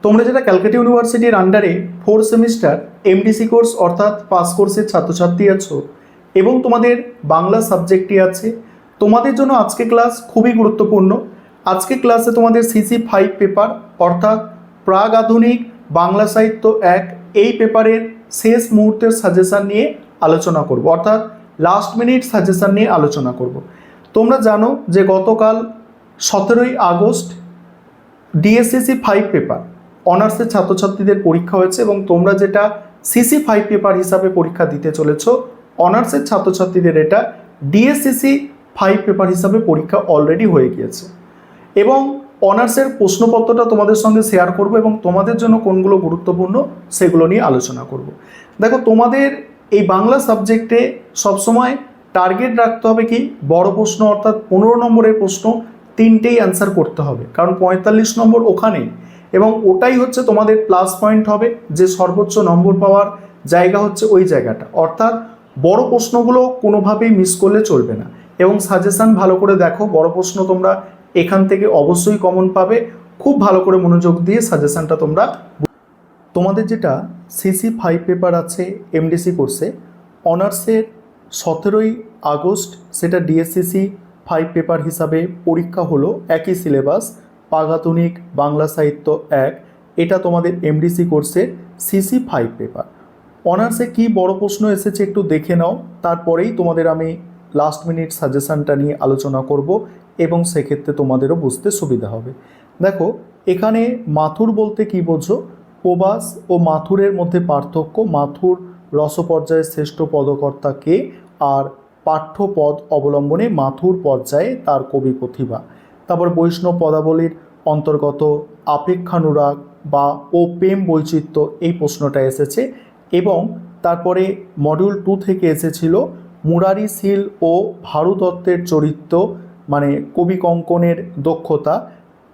তোমরা যেটা ক্যালকাটা ইউনিভার্সিটির আন্ডারে 4 সেমিস্টার এমডিসি কোর্স অর্থাৎ পাস কোর্সের ছাত্রছাত্রী আছো এবং তোমাদের বাংলা সাবজেক্টটি আছে, তোমাদের জন্য আজকে ক্লাস খুবই গুরুত্বপূর্ণ। আজকে ক্লাসে তোমাদের CC5 পেপার অর্থাৎ প্রাগ আধুনিক বাংলা সাহিত্য 1 এই পেপারের শেষ মুহূর্তের সাজেশান নিয়ে আলোচনা করব, অর্থাৎ লাস্ট মিনিট সাজেশান নিয়ে আলোচনা করব। তোমরা জানো যে গতকাল 17ই আগস্ট DSCC5 পেপার অনার্সের ছাত্রছাত্রীদের পরীক্ষা হয়েছে এবং তোমরা যেটা CC5 পেপার হিসাবে পরীক্ষা দিতে চলেছো, অনার্সের ছাত্রছাত্রীদের এটা DSCC5 পেপার হিসাবে পরীক্ষা অলরেডি হয়ে গিয়েছে এবং অনার্সের প্রশ্নপত্রটা তোমাদের সঙ্গে শেয়ার করব এবং তোমাদের জন্য কোনগুলো গুরুত্বপূর্ণ সেগুলো নিয়ে আলোচনা করব। দেখো, তোমাদের এই বাংলা সাবজেক্টে সবসময় টার্গেট রাখতে হবে কি বড় প্রশ্ন, অর্থাৎ 15 নম্বরের প্রশ্ন 3টেই অ্যান্সার করতে হবে, কারণ 45 নম্বর ওখানেই এবং ওটাই হচ্ছে তোমাদের প্লাস পয়েন্ট হবে, যে সর্বোচ্চ নম্বর পাওয়ার জায়গা হচ্ছে ওই জায়গাটা। অর্থাৎ বড় প্রশ্নগুলো কোনোভাবেই মিস করলে চলবে না এবং সাজেশান ভালো করে দেখো। বড় প্রশ্ন তোমরা এখান থেকে অবশ্যই কমন পাবে, খুব ভালো করে মনোযোগ দিয়ে সাজেশানটা তোমরা। তোমাদের যেটা CC5 পেপার আছে এমডিসি কোর্সে অনার্সের 17ই আগস্ট সেটা DSCC5 পেপার হিসাবে পরীক্ষা হলো, একই সিলেবাস প্রাক-আধুনিক বাংলা সাহিত্য 1, এটা তোমাদের এমডিসি কোর্সের CC5 পেপার। অনার্সে কি বড় প্রশ্ন এসেছে একটু দেখে নাও, তারপরেই তোমাদের আমি লাস্ট মিনিট সাজেশানটা নিয়ে আলোচনা করব এবং সেক্ষেত্রে তোমাদেরও বুঝতে সুবিধা হবে। দেখো, এখানে মাথুর বলতে কি বোঝো, প্রবাস ও মাথুরের মধ্যে পার্থক্য, মাথুর রসপর্যায়ের শ্রেষ্ঠ পদকর্তা কে, আর পাঠ্য পদ অবলম্বনে মাথুর পর্যায়ে তার কবি প্রতিভা। তারপর বৈষ্ণব পদাবলীর অন্তর্গত আপেক্ষানুরাগ বা ও প্রেম বৈচিত্র্য, এই প্রশ্নটা এসেছে এবং তারপরে মডিউল 2 থেকে এসেছিল মুরারি শীল ও ভারু দত্তের চরিত্র, মানে কবি কঙ্কনের দক্ষতা।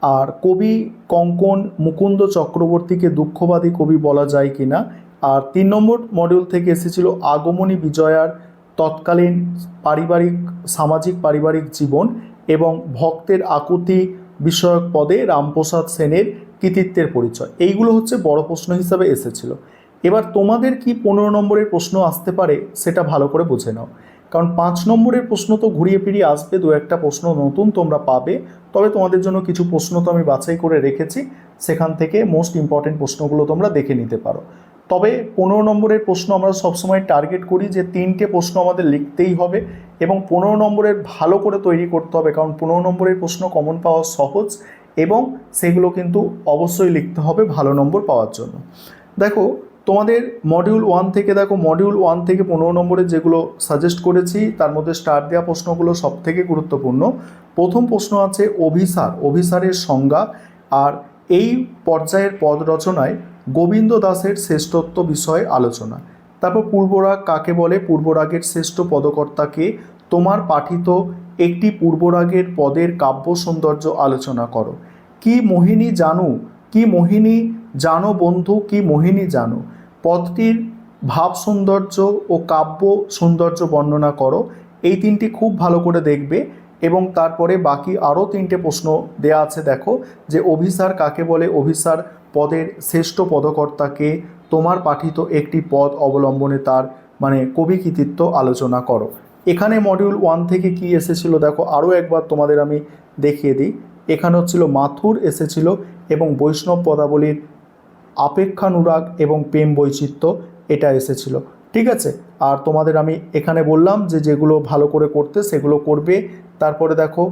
আর কবি কঙ্কন মুকুন্দ চক্রবর্তীকে দুঃখবাদী কবি বলা যায় কিনা। আর 3 নম্বর মডিউল থেকে এসেছিল আগমনী বিজয়ার তৎকালীন সামাজিক পারিবারিক জীবন এবং ভক্তের আকুতি বিষয়ক পদে রামপ্রসাদ সেনের কৃতিত্বের পরিচয়। এইগুলো হচ্ছে বড় প্রশ্ন হিসাবে এসেছিল। এবার তোমাদের কি 15 নম্বরের প্রশ্ন আসতে পারে সেটা ভালো করে বুঝে নাও, কারণ 5 নম্বরের প্রশ্ন তো ঘুরিয়ে ফিরিয়ে আসবে, 2-1টা প্রশ্ন নতুন তোমরা পাবে। তবে তোমাদের জন্য কিছু প্রশ্ন তো আমি বাছাই করে রেখেছি, সেখান থেকে মোস্ট ইম্পর্টেন্ট প্রশ্নগুলো তোমরা দেখে নিতে পারো। তবে 15 নম্বরের প্রশ্ন আমরা সবসময় টার্গেট করি যে 3টে প্রশ্ন আমাদের লিখতেই হবে এবং 15 নম্বরের ভালো করে তৈরি করতে হবে, কারণ 15 নম্বরের প্রশ্ন কমন পাওয়া সহজ এবং সেগুলো কিন্তু অবশ্যই লিখতে হবে ভালো নম্বর পাওয়ার জন্য। দেখো, তোমাদের মডিউল 1 থেকে দেখো, মডিউল 1 থেকে 15 নম্বরের যেগুলো সাজেস্ট করেছি তার মধ্যে স্টার দেওয়া প্রশ্নগুলো সব থেকে গুরুত্বপূর্ণ। প্রথম প্রশ্ন আছে অভিসার, অভিসারের সংজ্ঞা, আর এই পর্যায়ের পদ রচনায় গোবিন্দ দাসের শ্রেষ্ঠত্ব বিষয়ে আলোচনা। তারপর পূর্বরাগ কাকে বলে, পূর্বরাগের শ্রেষ্ঠ পদকর্তাকে, তোমার পাঠিত একটি পূর্বরাগের পদের কাব্য সৌন্দর্য আলোচনা করো। কি মোহিনী জানু, কি মোহিনী জানো বন্ধু, কি মোহিনী জানো, পদটির ভাব সৌন্দর্য ও কাব্য সৌন্দর্য বর্ণনা করো। এই 3টি খুব ভালো করে দেখবে এবং তারপরে বাকি আরও 3টে প্রশ্ন দেয়া আছে। দেখো, যে অভিসার কাকে বলে, অভিসার পদের শ্রেষ্ঠ পদকর্তাকে, তোমার পাঠিত একটি পদ অবলম্বনে তার মানে কবি কৃতিত্ব আলোচনা করো। এখানে মডিউল 1 থেকে কি এসেছিল দেখো, আরও একবার তোমাদের আমি দেখিয়ে দিই। এখানে হচ্ছিল মাথুর এসেছিল এবং বৈষ্ণব পদাবলীর আপেক্ষানুরাগ এবং প্রেম বৈচিত্র্য, এটা এসেছিল। ঠিক আছে, আর তোমাদের আমি এখানে বললাম যে যেগুলো ভালো করে করতে সেগুলো করবে। তারপরে দেখো,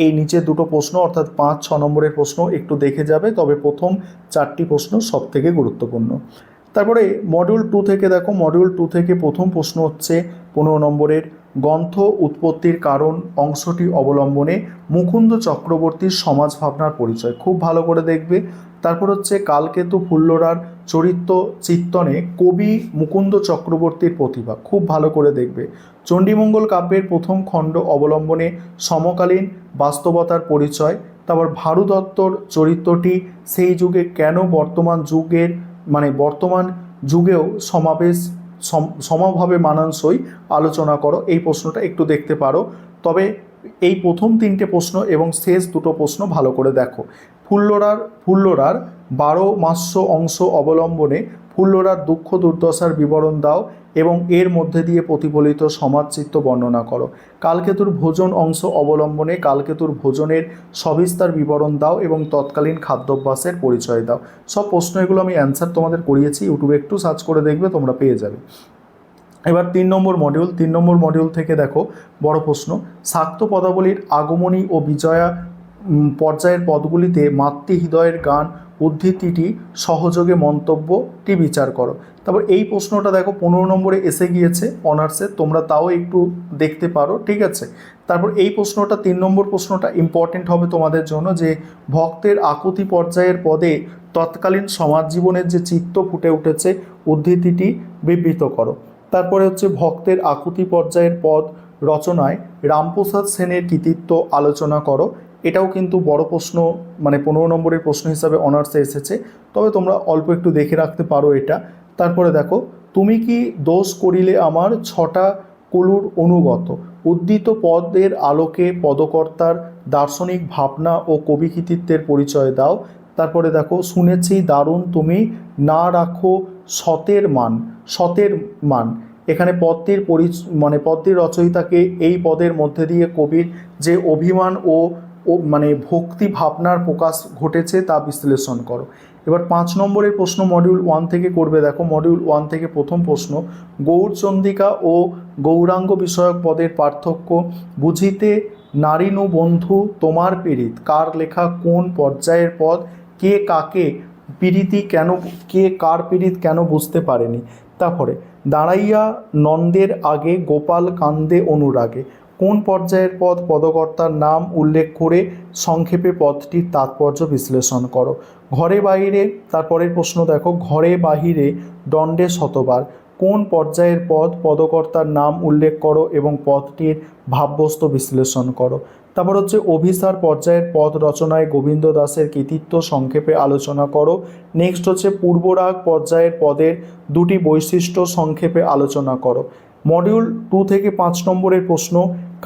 এই নিচে 2টো প্রশ্ন অর্থাৎ 5-6 নম্বরের প্রশ্ন একটু দেখে যাবে, তবে প্রথম 4টি প্রশ্ন সব থেকে গুরুত্বপূর্ণ। তারপরে মডিউল 2 থেকে দেখো, মডিউল 2 থেকে প্রথম প্রশ্ন হচ্ছে 15 নম্বরের গ্রন্থ উৎপত্তির কারণ অংশটি অবলম্বনে মুকুন্দ চক্রবর্তীর সমাজ ভাবনার পরিচয়, খুব ভালো করে দেখবে। তারপর হচ্ছে কালকেতু ফুল্লরার চরিত্র চিত্তনে কবি মুকুন্দ চক্রবর্তীর প্রতিভা, খুব ভালো করে দেখবে। চণ্ডীমঙ্গল কাব্যের প্রথম খণ্ড অবলম্বনে সমকালীন বাস্তবতার পরিচয়। তারপর ভারু দত্তর চরিত্রটি সেই যুগে কেন বর্তমান যুগেও সমভাবে মানানসই আলোচনা করো, এই প্রশ্নটা একটু দেখতে পারো। তবে এই প্রথম তিনটে প্রশ্ন এবং শেষ দুটো প্রশ্ন ভালো করে দেখো। ফুল্লরার 12 অংশ অবলম্বনে ফুল্লরার দুঃখ দুর্দশার বিবরণ দাও এবং এর মধ্যে দিয়ে প্রতিফলিত সমাজচিত্র বর্ণনা করো। কালকেতুর ভোজন অংশ অবলম্বনে কালকেতুর ভোজনের সবিস্তার বিবরণ দাও এবং তৎকালীন খাদ্যাভ্যাসের পরিচয় দাও। সব প্রশ্ন এগুলো আমি অ্যান্সার তোমাদের করিয়েছি, ইউটিউবে একটু সার্চ করে দেখবে, তোমরা পেয়ে যাবে। এবার 3 নম্বর মডিউল থেকে দেখো বড় প্রশ্ন, শাক্ত পদাবলীর আগমনী ও বিজয়া পর্যায়ের পদগুলিতে মাতৃহৃদয়ের গান উদ্ধৃতিটি সহযোগে মন্তব্যটি বিচার করো। তারপর এই প্রশ্নটা দেখো 15 নম্বরে এসে গিয়েছে অনার্সে, তোমরা তাও একটু দেখতে পারো, ঠিক আছে। তারপর এই প্রশ্নটা 3 নম্বর প্রশ্নটা ইম্পর্টেন্ট হবে তোমাদের জন্য, যে ভক্তের আকুতি পর্যায়ের পদে তৎকালীন সমাজ জীবনের যে চিত্ত ফুটে উঠেছে উদ্ধৃতিটি বিবৃত করো। তারপরে হচ্ছে ভক্তের আকুতি পর্যায়ের পদ রচনায় রামপ্রসাদ সেনের কৃতিত্ব আলোচনা করো। এটাও কিন্তু বড় প্রশ্ন, মানে 15 নম্বরের প্রশ্ন হিসাবে অনার্সে এসেছে, তবে তোমরা অল্প একটু দেখে রাখতে পারো এটা। তারপরে দেখো, তুমি কি দোষ করিলে আমার 6টা কলুর অনুগত, উদ্ধৃত পদের আলোকে পদকর্তার দার্শনিক ভাবনা ও কবি কৃতিত্বের পরিচয় দাও। তারপরে দেখো, শুনেছি দারুণ তুমি না রাখো সতের মান। এখানে পদটির মানে পদটির রচয়িতাকে এই পদের মধ্যে দিয়ে কবির যে অভিমান ও মানে ভক্তি ভাবনার প্রকাশ ঘটেছে তা বিশ্লেষণ করো। এবার 5 নম্বরের প্রশ্ন মডিউল 1 থেকে করবে। দেখো মডিউল 1 থেকে প্রথম প্রশ্ন, গৌরচন্দিকা ও গৌরাঙ্গ বিষয়ক পদের পার্থক্য বুঝিতে নারীনু বন্ধু তোমার পীড়িত কার লেখা, কোন পর্যায়ের পদ, কে কার পীড়িত কেন বুঝতে পারেনি। তারপরে দাঁড়াইয়া নন্দের আগে গোপাল কান্দে অনুরাগে, কোন পর্যায়ের পদ, পদকর্তার নাম উল্লেখ করে সংক্ষেপে পদটির তাৎপর্য বিশ্লেষণ করো। ঘরে বাইরে, তারপরের প্রশ্ন দেখো, ঘরে বাহিরে দণ্ডে শতবার, কোন পর্যায়ের পদ, পদকর্তার নাম উল্লেখ করো এবং পদটির ভাববস্তু বিশ্লেষণ করো। তারপর হচ্ছে অভিসার পর্যায়ের পদ রচনায় গোবিন্দ দাসের কৃতিত্ব সংক্ষেপে আলোচনা করো। নেক্সট হচ্ছে পূর্বরাগ পর্যায়ের পদের দুটি বৈশিষ্ট্য সংক্ষেপে আলোচনা করো। মডিউল 2 থেকে 5 নম্বরের প্রশ্ন,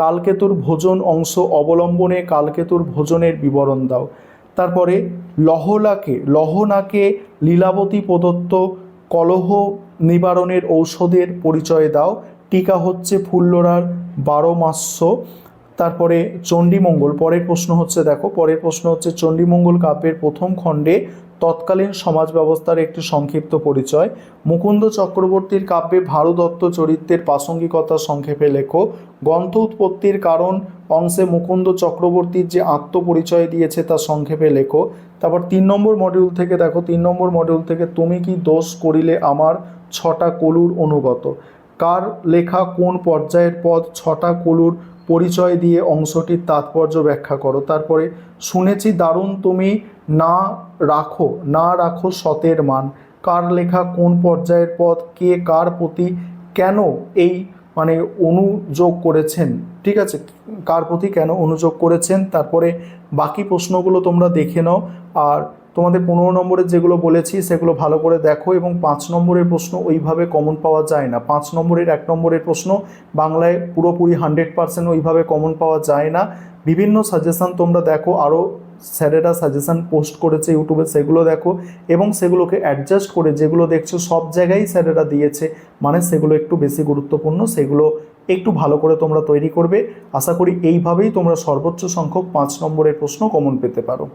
কালকেতুর ভোজন অংশ অবলম্বনে কালকেতুর ভোজনের বিবরণ দাও। তারপরে লহনাকে লীলাবতী প্রদত্ত কলহ নিবারণের ঔষধের পরিচয় দাও। টিকা হচ্ছে ফুল্লরার 12 তারপরে চণ্ডীমঙ্গল, পরের প্রশ্ন হচ্ছে চণ্ডীমঙ্গল কাব্যের প্রথম খণ্ডে তৎকালীন সমাজ ব্যবস্থার একটি সংক্ষিপ্ত পরিচয়। মুকুন্দ চক্রবর্তীর কাব্যে ভারদত্ত চরিত্রের প্রাসঙ্গিকতা সংক্ষেপে লেখো। গ্রন্থ উৎপত্তির কারণ অংশে মুকুন্দ চক্রবর্তীর যে আত্মপরিচয় দিয়েছে তা সংক্ষেপে লেখো। তারপর 3 নম্বর মডিউল থেকে তুমি কি দোষ করিলে আমার 6টা কলুর অনুগত, কার লেখা, কোন পর্যায়ের পদ, 6টা কলুর পরিচয় দিয়ে অংশটির তাৎপর্য ব্যাখ্যা করো। তারপরে শুনেছি দারুণ তুমি না রাখো সতের মান, কার লেখা, কোন পর্যায়ের পদ, কে কার প্রতি কেন এই মানে অনুযোগ করেছেন, ঠিক আছে, কার প্রতি কেন অনুযোগ করেছেন। তারপরে বাকি প্রশ্নগুলো তোমরা দেখে নাও, আর তোমাদের 15 নম্বরের যেগুলো বলেছি সেগুলো ভালো করে দেখো। এবং 5 নম্বরের প্রশ্ন ওইভাবে কমন পাওয়া যায় না, 5 নম্বরের 1 নম্বরের প্রশ্ন বাংলায় পুরোপুরি 100% ওইভাবে কমন পাওয়া যায় না। বিভিন্ন সাজেশান তোমরা দেখো, আরও স্যারেরা সাজেশান পোস্ট করেছে ইউটিউবে, সেগুলো দেখো এবং সেগুলোকে অ্যাডজাস্ট করে যেগুলো দেখছো সব জায়গায় স্যারেরা দিয়েছে, মানে সেগুলো একটু বেশি গুরুত্বপূর্ণ, সেগুলো একটু ভালো করে তোমরা তৈরি করবে। আশা করি এইভাবেই তোমরা সর্বোচ্চ সংখ্যক 5 নম্বরের প্রশ্ন কমন পেতে পারো।